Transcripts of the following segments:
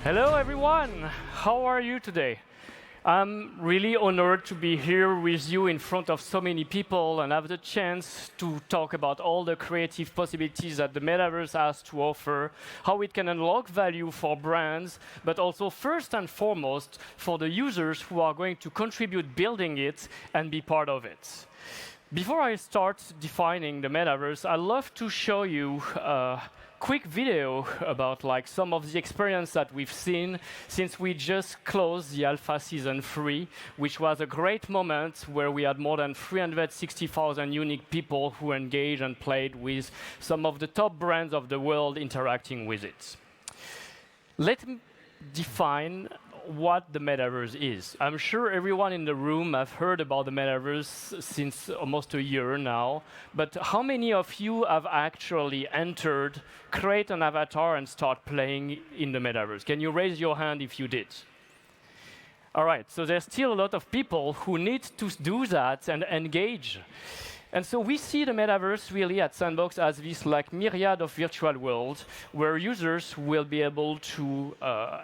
Hello, everyone. How are you today? I'm really honored to be here with you in front of so many people and have the chance to talk about all the creative possibilities that the Metaverse has to offer, how it can unlock value for brands, but also first and foremost for the users who are going to contribute building it and be part of it. Before I start defining the Metaverse, I'd love to show you quick video about some of the experience that we've seen since we just closed the Alpha Season 3, which was a great moment where we had more than 360,000 unique people who engaged and played with some of the top brands of the world interacting with it. Let me define what the Metaverse is. I'm sure everyone in the room have heard about the Metaverse since almost a year now, but how many of you have actually entered, create an avatar, and start playing in the Metaverse? Can you raise your hand if you did? All right, so there's still a lot of people who need to do that and engage. And so we see the Metaverse really at Sandbox as this myriad of virtual worlds where users will be able to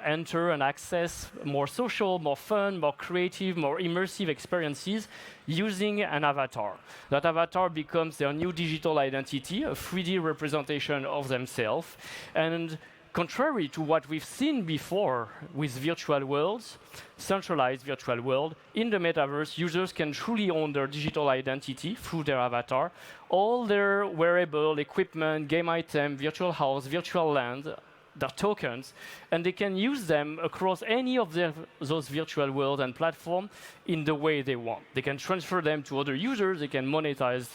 enter and access more social, more fun, more creative, more immersive experiences using an avatar. That avatar becomes their new digital identity, a 3D representation of themselves. And contrary to what we've seen before with virtual worlds, centralized virtual world, in the Metaverse, users can truly own their digital identity through their avatar. All their wearable equipment, game item, virtual house, virtual land, their tokens, and they can use them across any of those virtual worlds and platforms in the way they want. They can transfer them to other users, they can monetize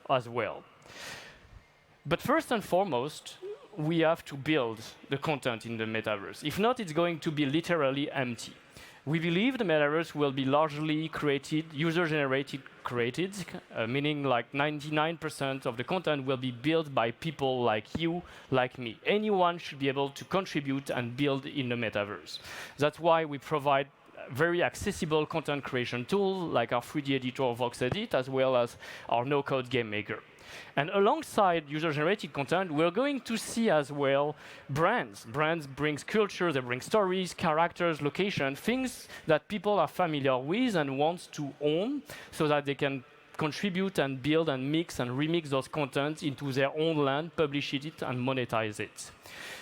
as well. But first and foremost, we have to build the content in the Metaverse. If not, it's going to be literally empty. We believe the Metaverse will be largely created, user-generated created, meaning 99% of the content will be built by people like you, like me. Anyone should be able to contribute and build in the Metaverse. That's why we provide very accessible content creation tools like our 3D editor VoxEdit, as well as our no-code game maker. And alongside user-generated content, we're going to see as well brands. Brands brings culture, they bring stories, characters, location, things that people are familiar with and want to own so that they can contribute and build and mix and remix those content into their own land, publish it and monetize it.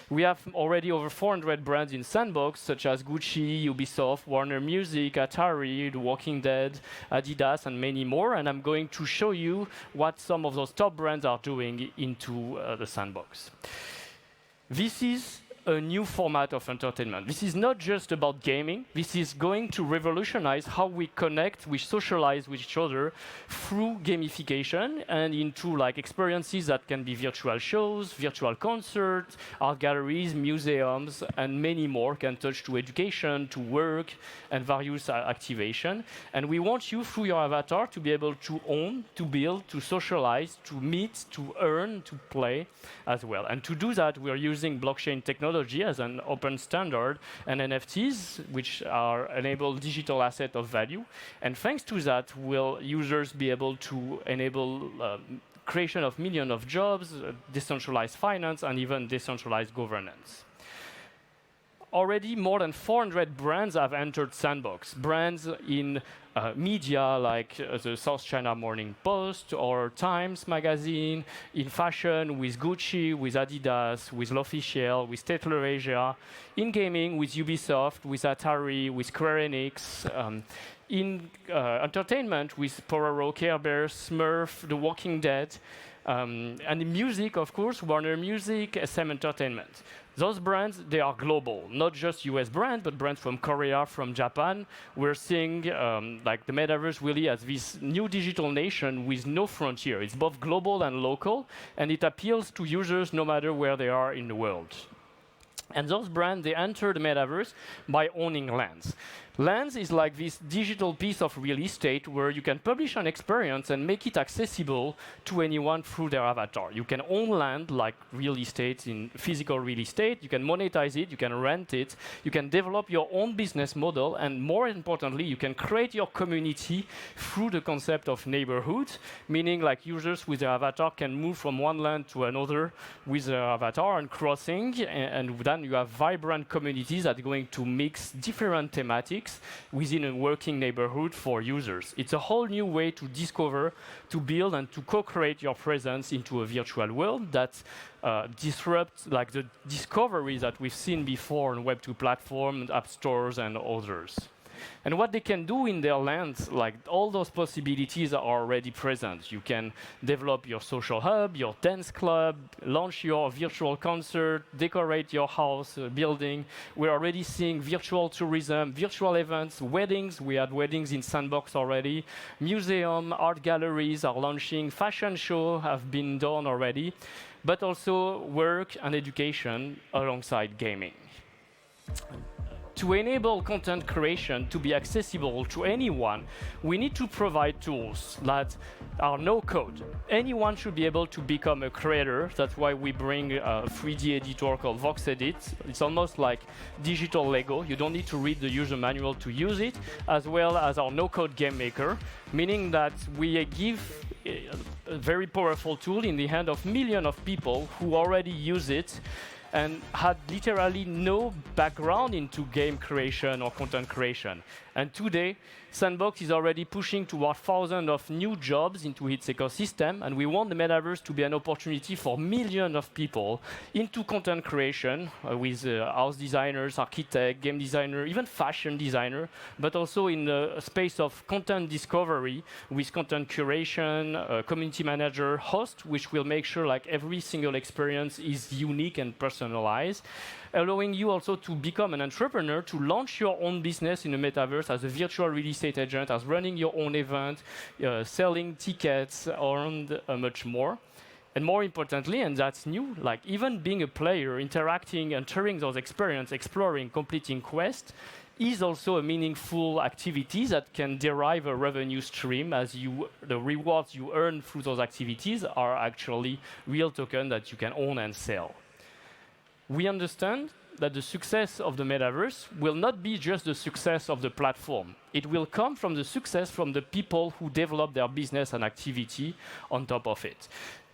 We have already over 400 brands in Sandbox, such as Gucci, Ubisoft, Warner Music, Atari, The Walking Dead, Adidas, and many more. And I'm going to show you what some of those top brands are doing into the Sandbox. This is a new format of entertainment. This is not just about gaming. This is going to revolutionize how we connect, we socialize with each other through gamification and into experiences that can be virtual shows, virtual concerts, art galleries, museums, and many more, can touch to education, to work, and various activation. And we want you, through your avatar, to be able to own, to build, to socialize, to meet, to earn, to play as well. And to do that, we're using blockchain technology as an open standard, and NFTs, which are enable digital asset of value. And thanks to that, will users be able to enable creation of millions of jobs, decentralized finance, and even decentralized governance. Already more than 400 brands have entered Sandbox. Brands in media like the South China Morning Post or Times Magazine, in fashion with Gucci, with Adidas, with L'Officiel, with Tetler Asia, in gaming with Ubisoft, with Atari, with Square Enix, in entertainment with Pororo, Care Bears, Smurf, The Walking Dead, and in music, of course, Warner Music, SM Entertainment. Those brands, they are global, not just US brands, but brands from Korea, from Japan. We're seeing the Metaverse really as this new digital nation with no frontier. It's both global and local, and it appeals to users no matter where they are in the world. And those brands, they enter the Metaverse by owning lands. Lands is like this digital piece of real estate where you can publish an experience and make it accessible to anyone through their avatar. You can own land like real estate in physical real estate, you can monetize it, you can rent it, you can develop your own business model, and more importantly, you can create your community through the concept of neighborhood, meaning like users with their avatar can move from one land to another with their avatar and crossing, and then you have vibrant communities that are going to mix different thematics within a working neighborhood for users. It's a whole new way to discover, to build, and to co-create your presence into a virtual world that disrupts like the discoveries that we've seen before on Web2 platforms, app stores, and others. And what they can do in their lands, like all those possibilities are already present. You can develop your social hub, your dance club, launch your virtual concert, decorate your house, building. We're already seeing virtual tourism, virtual events, weddings. We had weddings in Sandbox already. Museum, art galleries are launching. Fashion shows have been done already. But also work and education alongside gaming. To enable content creation to be accessible to anyone, we need to provide tools that are no code. Anyone should be able to become a creator. That's why we bring a 3D editor called VoxEdit. It's almost like digital Lego. You don't need to read the user manual to use it, as well as our no-code game maker, meaning that we give a very powerful tool in the hand of millions of people who already use it and had literally no background into game creation or content creation. And today, Sandbox is already pushing toward thousands of new jobs into its ecosystem, and we want the Metaverse to be an opportunity for millions of people into content creation with house designers, architects, game designer, even fashion designer, but also in the space of content discovery with content curation, community manager, host, which will make sure like every single experience is unique and personalized, allowing you also to become an entrepreneur, to launch your own business in the Metaverse as a virtual real estate agent, as running your own event, selling tickets, and much more. And more importantly, and that's new, like even being a player, interacting, entering those experiences, exploring, completing quests, is also a meaningful activity that can derive a revenue stream as the rewards you earn through those activities are actually real tokens that you can own and sell. We understand that the success of the Metaverse will not be just the success of the platform. It will come from the success from the people who develop their business and activity on top of it.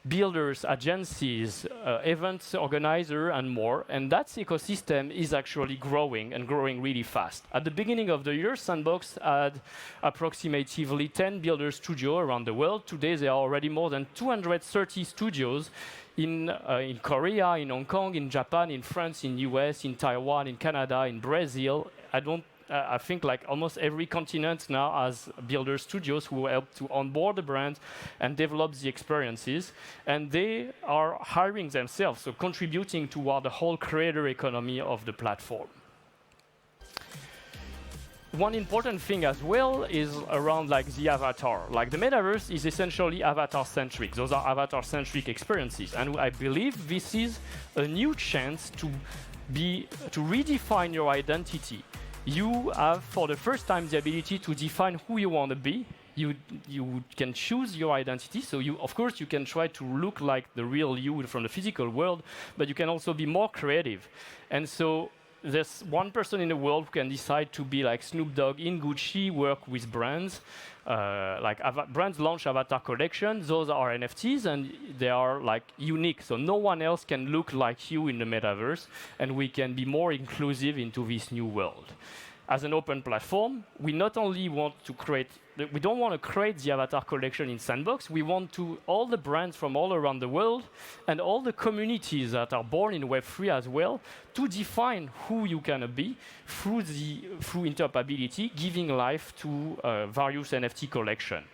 Builders, agencies, events organizers, and more. And that ecosystem is actually growing and growing really fast. At the beginning of the year, Sandbox had approximately 10 builder studios around the world. Today, there are already more than 230 studios in Korea, in Hong Kong, in Japan, in France, in US, in Taiwan, in Canada, in Brazil. I think like almost every continent now has builder studios who help to onboard the brand and develop the experiences. And they are hiring themselves, so contributing toward the whole creator economy of the platform. One important thing as well is around like the avatar. Like the Metaverse is essentially avatar-centric. Those are avatar-centric experiences. And I believe this is a new chance to redefine your identity. You have, for the first time, the ability to define who you want to be. You can choose your identity. So of course, you can try to look like the real you from the physical world, but you can also be more creative. And so there's one person in the world who can decide to be like Snoop Dogg in Gucci, work with brands. Brands launch avatar collections. Those are NFTs, and they are like unique. So no one else can look like you in the Metaverse, and we can be more inclusive into this new world. As an open platform, we not only want to we don't want to create the avatar collection in Sandbox. We want all the brands from all around the world and all the communities that are born in Web3 as well to define who you can be through interoperability, giving life to various NFT collection.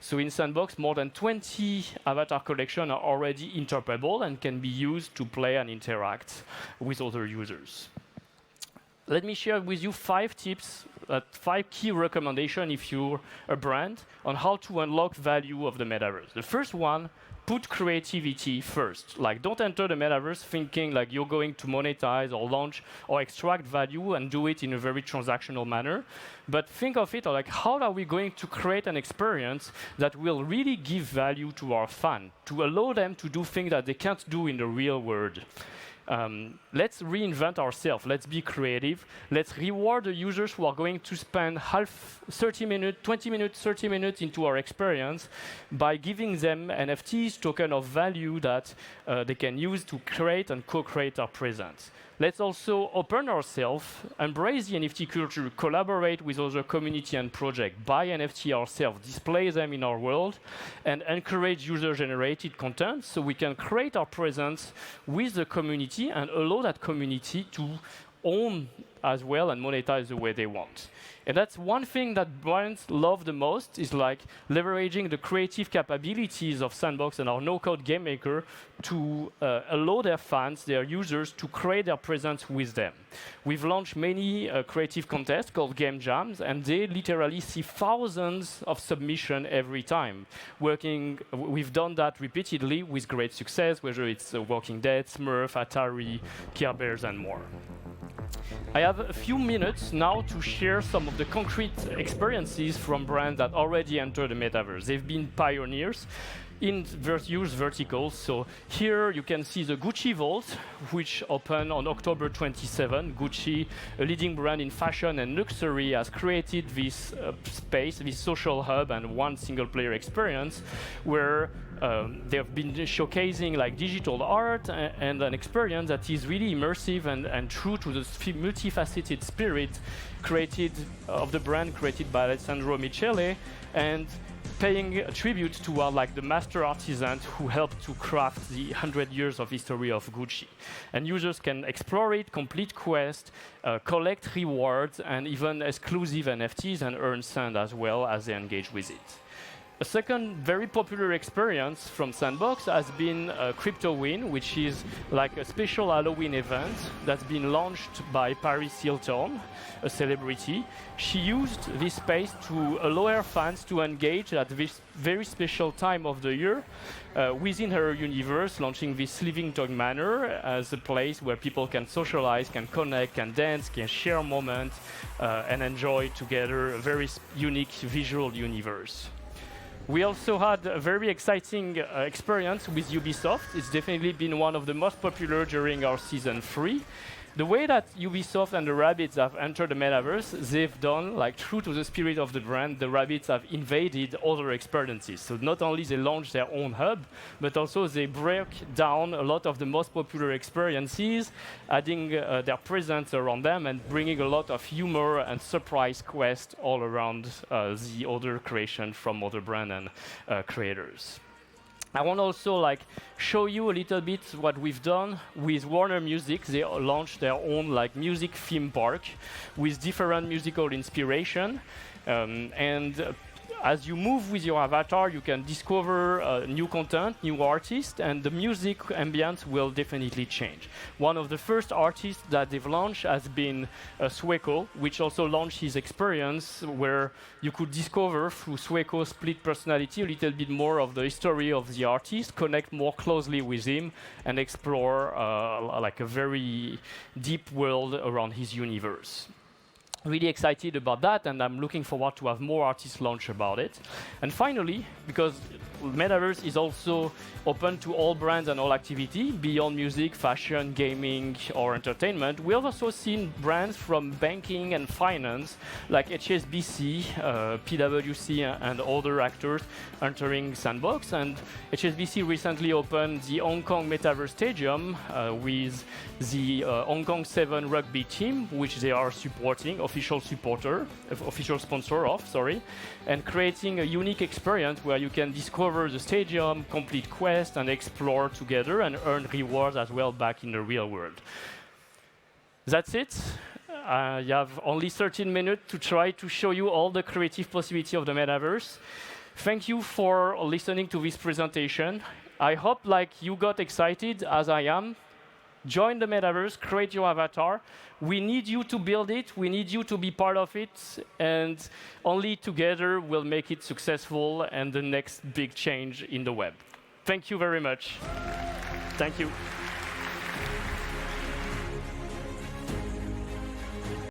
So in Sandbox, more than 20 avatar collections are already interoperable and can be used to play and interact with other users. let me share with you 5 tips, 5 key recommendations if you're a brand on how to unlock value of the metaverse. The first one, put creativity first. Like, don't enter the metaverse thinking like you're going to monetize or launch or extract value and do it in a very transactional manner. But think of it like, how are we going to create an experience that will really give value to our fans, to allow them to do things that they can't do in the real world? Let's reinvent ourselves. Let's be creative. Let's reward the users who are going to spend 30 minutes, 20 minutes, 30 minutes into our experience by giving them NFTs, token of value that they can use to create and co-create our presence. Let's also open ourselves, embrace the NFT culture, collaborate with other community and projects, buy NFT ourselves, display them in our world, and encourage user-generated content so we can create our presence with the community and allow that community to own as well and monetize the way they want. And that's one thing that brands love the most, is like leveraging the creative capabilities of Sandbox and our no-code game maker to allow their fans, their users, to create their presence with them. We've launched many creative contests called game jams, and they literally see thousands of submissions every time. We've done that repeatedly with great success, whether it's Walking Dead, Smurf, Atari, Care Bears, and more. I have a few minutes now to share some of the concrete experiences from brands that already entered the metaverse. They've been pioneers in use verticals. So here you can see the Gucci Vault, which opened on October 27. Gucci, a leading brand in fashion and luxury, has created this space, this social hub and one single player experience where they've been showcasing like digital art and an experience that is really immersive and true to the multifaceted spirit created of the brand created by Alessandro Michele, and paying a tribute to like the master artisans who helped to craft the 100 years of history of Gucci. And users can explore it, complete quests, collect rewards, and even exclusive NFTs and earn sand as well as they engage with it. A second very popular experience from Sandbox has been Cryptowin, which is like a special Halloween event that's been launched by Paris Hilton, a celebrity. She used this space to allow her fans to engage at this very special time of the year within her universe, launching this Living Dog Manor as a place where people can socialize, can connect, can dance, can share moments, and enjoy together a very unique visual universe. We also had a very exciting experience with Ubisoft. It's definitely been one of the most popular during our season 3. The way that Ubisoft and the rabbits have entered the metaverse, they've done, like true to the spirit of the brand, the rabbits have invaded other experiences. So not only they launched their own hub, but also they break down a lot of the most popular experiences, adding their presence around them and bringing a lot of humor and surprise quests all around the other creation from other brands and creators. I want to also like show you a little bit what we've done with Warner Music. They launched their own like music theme park with different musical inspiration. As you move with your avatar, you can discover new content, new artists, and the music ambience will definitely change. One of the first artists that they've launched has been Sueco, which also launched his experience where you could discover through Sueco's split personality a little bit more of the history of the artist, connect more closely with him, and explore like a very deep world around his universe. Really excited about that, and I'm looking forward to have more artists launch about it. And finally, because Metaverse is also open to all brands and all activity beyond music, fashion, gaming, or entertainment, we have also seen brands from banking and finance like HSBC, PwC, and other actors entering Sandbox. And HSBC recently opened the Hong Kong Metaverse Stadium with the Hong Kong 7 rugby team, which they are supporting, official sponsor of, and creating a unique experience where you can discover the stadium, complete quests, and explore together and earn rewards as well back in the real world. That's it. You have only 13 minutes to try to show you all the creative possibility of the metaverse. Thank you for listening to this presentation. I hope like you got excited as I am. Join the Metaverse, create your avatar. We need you to build it. We need you to be part of it. And only together we'll make it successful and the next big change in the web. Thank you very much. Thank you.